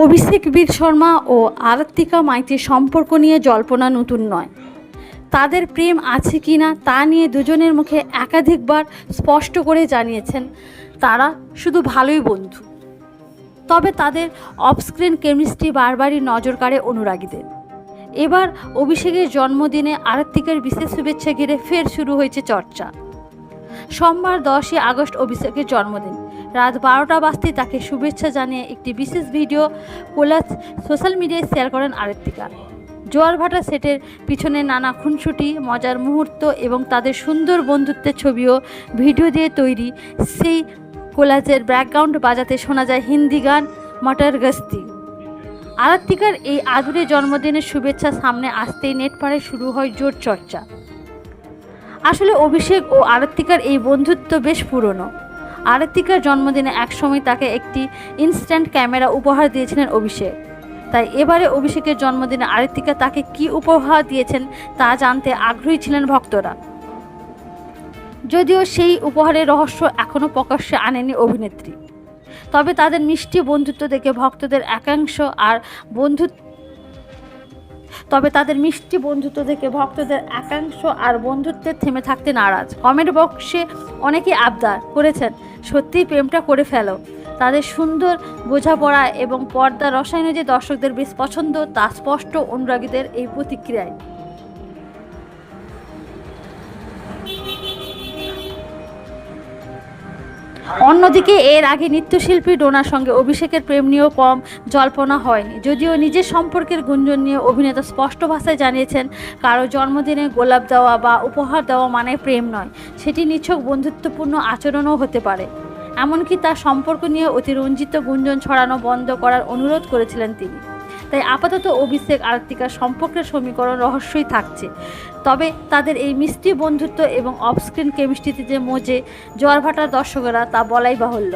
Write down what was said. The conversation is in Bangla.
অভিষেক বীর শর্মা ও আরাত্বিকা মাইতির সম্পর্ক নিয়ে জল্পনা নতুন নয়। তাদের প্রেম আছে কি না তা নিয়ে দুজনের মুখে একাধিকবার স্পষ্ট করে জানিয়েছেন তারা শুধু ভালোই বন্ধু। তবে তাদের অফস্ক্রিন কেমিস্ট্রি বারবারই নজর কাড়ে অনুরাগীদের। এবার অভিষেকের জন্মদিনে আরাত্বিকার বিশেষ শুভেচ্ছা ঘিরে ফের শুরু হয়েছে চর্চা। সোমবার 10 আগস্ট অভিষেকের জন্মদিন। রাত 12টা বাজতেই তাকে শুভেচ্ছা জানিয়ে একটি বিশেষ ভিডিও কোলাজ সোশ্যাল মিডিয়ায় শেয়ার করেন আরাত্বিকা। জোয়ারভাটা সেটের পিছনে নানা খুনসুটি, মজার মুহূর্ত এবং তাদের সুন্দর বন্ধুত্বের ছবিও ভিডিও দিয়ে তৈরি সেই কোলাজের ব্যাকগ্রাউন্ড বাজাতে শোনা যায় হিন্দি গান মটর গস্তি। আরাত্বিকার এই আদুরে জন্মদিনের শুভেচ্ছা সামনে আসতেই নেট পাড়ে শুরু হয় জোর চর্চা। আসলে অভিষেক ও আরাত্বিকার এই বন্ধুত্ব বেশ পুরনো। আরাত্বিকার জন্মদিনে একসময় তাকে একটি ইনস্ট্যান্ট ক্যামেরা উপহার দিয়েছিলেন অভিষেক। তাই এবারে অভিষেকের জন্মদিনে আরাত্বিকা তাকে কি উপহার দিয়েছেন তা জানতে আগ্রহী ছিলেন ভক্তরা। যদিও সেই উপহারের রহস্য এখনও প্রকাশ্যে আনেনি অভিনেত্রী। তবে তাদের মিষ্টি বন্ধুত্ব দেখে ভক্তদের একাংশ আর বন্ধুত্বের থেমে থাকতে নারাজ। কমেন্ট বক্সে অনেকেই আবদার করেছেন সত্যিই প্রেমটা করে ফেলো। তাদের সুন্দর বোঝাপড়া এবং পর্দা রসায়নে যে দর্শকদের বেশ পছন্দ তা স্পষ্ট অনুরাগীদের এই প্রতিক্রিয়ায়। অন্যদিকে এর আগে নৃত্যশিল্পী ডোনার সঙ্গে অভিষেকের প্রেম নিয়েও কম জল্পনা হয়নি। যদিও নিজের সম্পর্কের গুঞ্জন নিয়ে অভিনেতা স্পষ্ট ভাষায় জানিয়েছেন কারো জন্মদিনে গোলাপ দেওয়া বা উপহার দেওয়া মানে প্রেম নয়, সেটি নিছক বন্ধুত্বপূর্ণ আচরণও হতে পারে। এমনকি তার সম্পর্ক নিয়ে অতিরঞ্জিত গুঞ্জন ছড়ানো বন্ধ করার অনুরোধ করেছিলেন তিনি। তাই আপাতত অভিষেক আরাত্বিকার সম্পর্কের সমীকরণ রহস্যই থাকছে। তবে তাদের এই মিষ্টি বন্ধুত্ব এবং অফস্ক্রিন কেমিস্ট্রিতে যে মজে জোয়ারভাটার দর্শকেরা তা বলাই বাহুল্য।